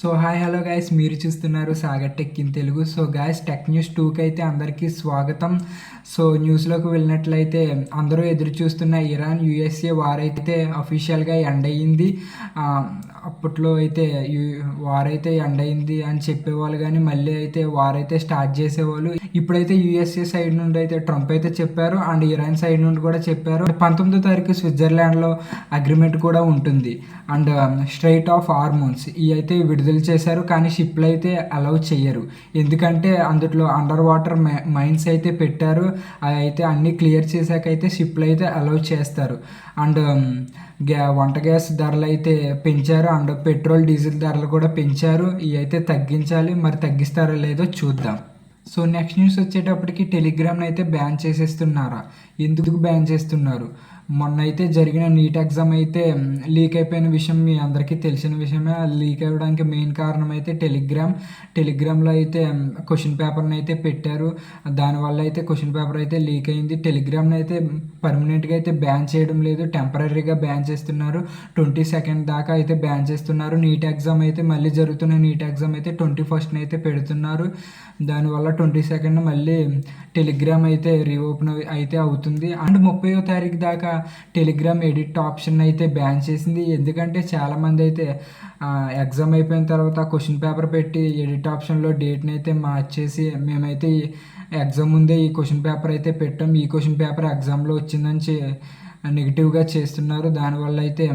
So hi hello guys, మీరు చూస్తున్నారు Sagar tech in Telugu. So guys, tech news 2కి అయితే అందరికీ స్వాగతం. సో న్యూస్లోకి వెళ్ళినట్లయితే అందరూ ఎదురు చూస్తున్న ఇరాన్ యుఎస్ఏ వార్ అయితే అఫీషియల్గా ఎండ్ అయ్యింది. అప్పట్లో అయితే వార్ అయితే ఎండ్ అయింది అని చెప్పేవాళ్ళు, కానీ మళ్ళీ అయితే వార్ అయితే స్టార్ట్ చేసేవాళ్ళు. ఇప్పుడైతే యుఎస్ఏ సైడ్ నుండి అయితే ట్రంప్ అయితే చెప్పారు, అండ్ ఇరాన్ సైడ్ నుండి కూడా చెప్పారు. 19వ తారీఖు స్విట్జర్లాండ్లో అగ్రిమెంట్ కూడా ఉంటుంది. అండ్ స్ట్రైట్ ఆఫ్ హార్మోన్స్ ఇవి అయితే విడుదల చేశారు, కానీ షిప్లు అయితే అలౌ చేయరు. ఎందుకంటే అందులో అండర్ వాటర్ మైన్స్ అయితే పెట్టారు. అవి అయితే అన్నీ క్లియర్ చేశాక అయితే షిప్లు అయితే అలౌ చేస్తారు. అండ్ వంట గ్యాస్ ధరలు అయితే పెంచారు, అండ్ పెట్రోల్ డీజిల్ ధరలు కూడా పెంచారు. ఇవి అయితే తగ్గించాలి, మరి తగ్గిస్తారో లేదో చూద్దాం. సో నెక్స్ట్ న్యూస్ వచ్చేటప్పటికి టెలిగ్రామ్ని అయితే బ్యాన్ చేసేస్తున్నారా? ఎందుకు బ్యాన్ చేస్తున్నారు? మొన్న అయితే జరిగిన నీట్ ఎగ్జామ్ అయితే లీక్ అయిపోయిన విషయం మీ అందరికీ తెలిసిన విషయమే. లీక్ అవ్వడానికి మెయిన్ కారణం అయితే టెలిగ్రామ్లో అయితే క్వశ్చన్ పేపర్ని అయితే పెట్టారు. దానివల్ల అయితే క్వశ్చన్ పేపర్ అయితే లీక్ అయింది. టెలిగ్రామ్ని అయితే పర్మనెంట్గా అయితే బ్యాన్ చేయడం లేదు, టెంపరీగా బ్యాన్ చేస్తున్నారు. 22 దాకా అయితే బ్యాన్ చేస్తున్నారు. నీట్ ఎగ్జామ్ అయితే మళ్ళీ జరుగుతున్న నీట్ ఎగ్జామ్ అయితే 21 అయితే పెడుతున్నారు. దానివల్ల 22 మళ్ళీ టెలిగ్రామ్ అయితే రీఓపెన్ అయితే అవుతుంది. అండ్ 30వ తారీఖు దాకా టెలిగ్రామ్ ఎడిట్ ఆప్షన్ అయితే బ్యాన్ చేసింది. ఎందుకంటే చాలామంది అయితే ఎగ్జామ్ అయిపోయిన తర్వాత క్వశ్చన్ పేపర్ పెట్టి ఎడిట్ ఆప్షన్లో డేట్ని అయితే మార్చేసి మేమైతే ఎగ్జామ్ ముందే ఈ క్వశ్చన్ పేపర్ అయితే పెట్టాం, ఈ క్వశ్చన్ పేపర్ ఎగ్జామ్లో వచ్చిందని నెగిటివ్గా చేస్తున్నారు. దానివల్ల అయితే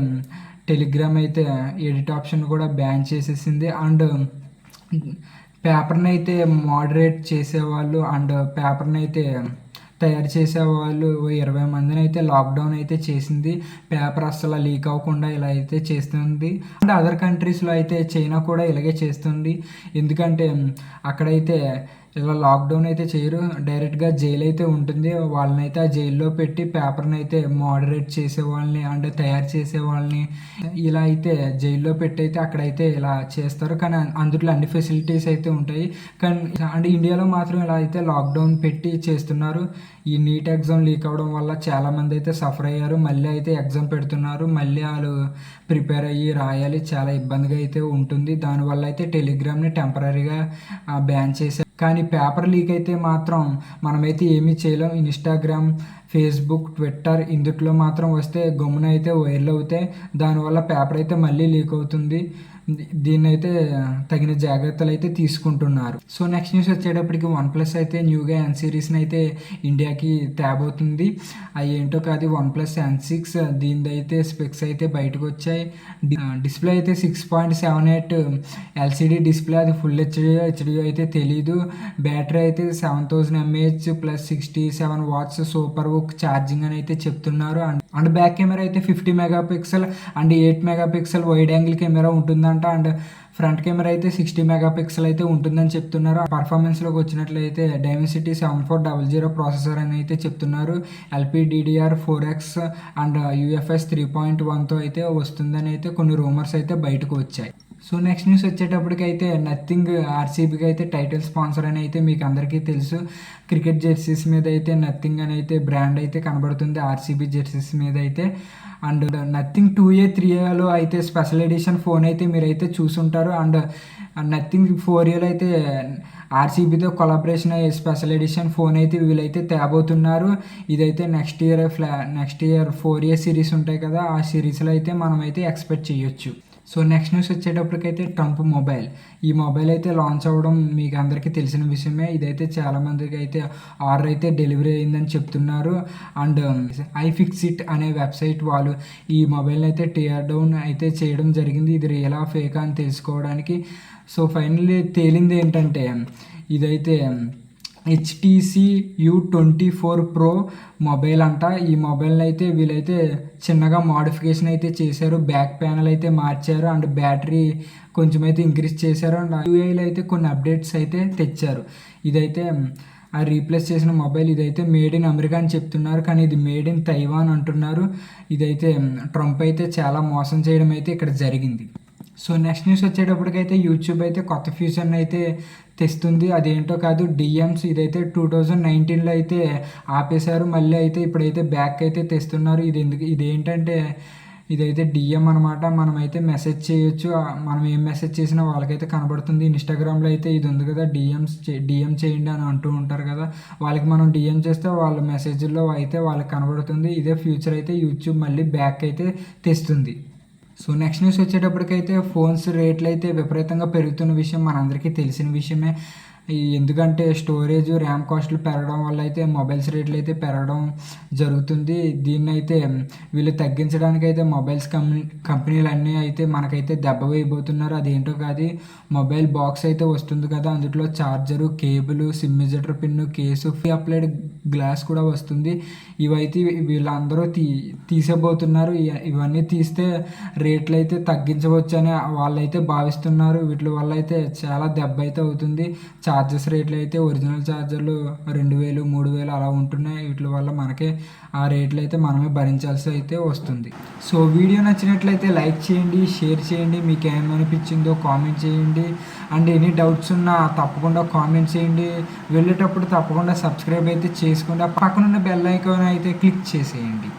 టెలిగ్రామ్ అయితే ఎడిట్ ఆప్షన్ కూడా బ్యాన్ చేసేసింది. అండ్ పేపర్ని అయితే మోడరేట్ చేసేవాళ్ళు అండ్ పేపర్ని అయితే తయారు చేసేవాళ్ళు 20 మందిని అయితే లాక్డౌన్ అయితే చేసింది. పేపర్ అస్సలు లీక్ అవ్వకుండా ఇలా అయితే చేస్తుంది. అండ్ అదర్ కంట్రీస్లో అయితే చైనా కూడా ఇలాగే చేస్తుంది. ఎందుకంటే అక్కడైతే ఇలా లాక్డౌన్ అయితే చేయరు, డైరెక్ట్గా జైలు అయితే ఉంటుంది. వాళ్ళని అయితే ఆ జైల్లో పెట్టి పేపర్ని అయితే మోడరేట్ చేసే వాళ్ళని అండ్ తయారు చేసే వాళ్ళని ఇలా అయితే జైల్లో పెట్టి అయితే అక్కడైతే ఇలా చేస్తారు. కానీ అందులో అన్ని ఫెసిలిటీస్ అయితే ఉంటాయి. కానీ అండ్ ఇండియాలో మాత్రం ఇలా అయితే లాక్డౌన్ పెట్టి చేస్తున్నారు. ఈ నీట్ ఎగ్జామ్ లీక్ అవ్వడం వల్ల చాలామంది అయితే సఫర్ అయ్యారు. మళ్ళీ అయితే ఎగ్జామ్ పెడుతున్నారు, మళ్ళీ వాళ్ళు ప్రిపేర్ అయ్యి రాయాలి, చాలా ఇబ్బందిగా అయితే ఉంటుంది. దానివల్ల అయితే టెలిగ్రామ్ని టెంపరీగా బ్యాన్ చేశారు. కానీ పేపర్ లీక్ అయితే మాత్రం మనమైతే ఏమీ చేయలేం. ఇన్స్టాగ్రామ్, ఫేస్బుక్, ట్విట్టర్ ఇందుట్లో మాత్రం వస్తే గమ్మున అయితే వైరల్ అవుతాయి. దానివల్ల పేపర్ అయితే మళ్ళీ లీక్ అవుతుంది. దీన్ని అయితే తగిన జాగ్రత్తలు అయితే తీసుకుంటున్నారు. సో నెక్స్ట్ న్యూస్ వచ్చేటప్పటికి OnePlus అయితే న్యూగా N సిరీస్ని అయితే ఇండియాకి తేబోతుంది. అవి ఏంటో కాదు, OnePlus N6 దీనిది అయితే స్పెక్స్ అయితే బయటకు వచ్చాయి. డిస్ప్లే అయితే 6.78 LCD డిస్ప్లే, అది ఫుల్ హెచ్డి అయితే తెలీదు. బ్యాటరీ అయితే 7000 mAh ప్లస్ 67 వాట్స్ సూపర్ బుక్ ఛార్జింగ్ అని అయితే చెప్తున్నారు. అండ్ బ్యాక్ కెమెరా అయితే 50 megapixel and 8 megapixel wide angle camera ఉంటుందంట. అండ్ ఫ్రంట్ కెమెరా అయితే 60 మెగాపిక్సెల్ అయితే ఉంటుందని చెప్తున్నారు. పర్ఫార్మెన్స్లోకి వచ్చినట్లయితే డైమెన్సిటీ 7400 ప్రాసెసర్ అని అయితే చెప్తున్నారు. LPDDR4X అండ్ UFS 3.1తో అయితే వస్తుందని అయితే కొన్ని రూమర్స్ అయితే బయటకు వచ్చాయి. సో నెక్స్ట్ న్యూస్ వచ్చేటప్పటికి అయితే నథింగ్ ఆర్సీబీకి అయితే టైటిల్ స్పాన్సర్ అని అయితే మీకు అందరికీ తెలుసు. క్రికెట్ జెర్సీస్ మీద అయితే నథింగ్ అని అయితే బ్రాండ్ అయితే కనబడుతుంది ఆర్సీబీ జెర్సీస్ మీద అయితే. అండ్ నథింగ్ 2A 3Aలో అయితే స్పెషల్ ఎడిషన్ ఫోన్ అయితే మీరైతే చూసుంటారు. అండ్ నథింగ్ 4Aలో అయితే ఆర్సీబీతో కొలాబరేషన్ అయ్యే స్పెషల్ ఎడిషన్ ఫోన్ అయితే వీళ్ళైతే తేబోతున్నారు. ఇదైతే నెక్స్ట్ ఇయర్ 4A సిరీస్ ఉంటాయి కదా, ఆ సిరీస్లో అయితే మనమైతే ఎక్స్పెక్ట్ చేయొచ్చు. సో నెక్స్ట్ న్యూస్ వచ్చేటప్పటికైతే ట్రంప్ మొబైల్, ఈ మొబైల్ అయితే లాంచ్ అవ్వడం మీకు అందరికీ తెలిసిన విషయమే. ఇదైతే చాలామందికి అయితే ఆర్డర్ అయితే డెలివరీ అయిందని చెప్తున్నారు. అండ్ iFixit అనే వెబ్సైట్ వాళ్ళు ఈ మొబైల్ని అయితే టియర్ డౌన్ అయితే చేయడం జరిగింది, ఇది రియలా ఫేకా అని తెలుసుకోవడానికి. సో ఫైనల్లీ తేలింది ఏంటంటే ఇదైతే HTC U24 Pro మొబైల్ అంట. ఈ మొబైల్ని అయితే వీళ్ళైతే చిన్నగా మోడిఫికేషన్ అయితే చేశారు, బ్యాక్ ప్యానల్ అయితే మార్చారు అండ్ బ్యాటరీ కొంచెం అయితే ఇంక్రీజ్ చేశారు. అండ్ UIలో అయితే కొన్ని అప్డేట్స్ అయితే తెచ్చారు. ఇదైతే ఆ రీప్లేస్ చేసిన మొబైల్. ఇదైతే మేడ్ ఇన్ అమెరికా అని చెప్తున్నారు, కానీ ఇది మేడ్ ఇన్ తైవాన్ అంటున్నారు. ఇదైతే ట్రంప్ అయితే చాలా మోసం చేయడం అయితే ఇక్కడ జరిగింది. సో నెక్స్ట్ న్యూస్ వచ్చేటప్పటికైతే యూట్యూబ్ అయితే కొత్త ఫ్యూచర్ని అయితే తెస్తుంది. అదేంటో కాదు, DMs. ఇదైతే 2019లో అయితే ఆపేశారు, మళ్ళీ అయితే ఇప్పుడైతే బ్యాక్ అయితే తెస్తున్నారు. ఇదేంటంటే ఇదైతే డిఎం అనమాట. మనమైతే మెసేజ్ చేయొచ్చు. మనం ఏం మెసేజ్ చేసినా వాళ్ళకైతే కనబడుతుంది. ఇన్స్టాగ్రామ్లో అయితే ఇది ఉంది కదా, డిఎం చేయండి అని అంటూ ఉంటారు కదా, వాళ్ళకి మనం డిఎం చేస్తే వాళ్ళ మెసేజ్లో అయితే వాళ్ళకి కనబడుతుంది. ఇదే ఫ్యూచర్ అయితే యూట్యూబ్ మళ్ళీ బ్యాక్ అయితే తెస్తుంది. సో నెక్స్ట్ న్యూస్ వచ్చేటప్పటికైతే ఫోన్స్ రేట్లు అయితే విపరీతంగా పెరుగుతున్న విషయం మనందరికీ తెలిసిన విషయమే. ఎందుకంటే స్టోరేజ్, ర్యామ్ కాస్ట్లు పెరగడం వల్ల అయితే మొబైల్స్ రేట్లు అయితే పెరగడం జరుగుతుంది. దీన్ని అయితే వీళ్ళు తగ్గించడానికి అయితే మొబైల్స్ కంపెనీలు అన్నీ అయితే మనకైతే దెబ్బ వేయబోతున్నారు. అదేంటో కాదు, మొబైల్ బాక్స్ అయితే వస్తుంది కదా, అందులో charger, cable, sim ejector pin, case, applied glass కూడా వస్తుంది. ఇవైతే వీళ్ళందరూ తీసేబోతున్నారు. ఇవన్నీ తీస్తే రేట్లు అయితే తగ్గించవచ్చు అని వాళ్ళైతే భావిస్తున్నారు. వీటి వల్ల అయితే చాలా దెబ్బ అయితే అవుతుంది. ఛార్జెస్ రేట్లు అయితే ఒరిజినల్ ఛార్జర్లు 2000, 3000 అలా ఉంటున్నాయి. వీటి వల్ల మనకే ఆ రేట్లు అయితే మనమే భరించాల్సి అయితే వస్తుంది. సో వీడియో నచ్చినట్లయితే లైక్ చేయండి, షేర్ చేయండి, మీకు ఏమనిపించిందో కామెంట్ చేయండి. అండ్ ఎనీ డౌట్స్ ఉన్నా తప్పకుండా కామెంట్ చేయండి. వెళ్ళేటప్పుడు తప్పకుండా సబ్స్క్రైబ్ అయితే చేసుకోండి. పక్కనున్న బెల్ ఐకాన్ అయితే క్లిక్ చేసేయండి.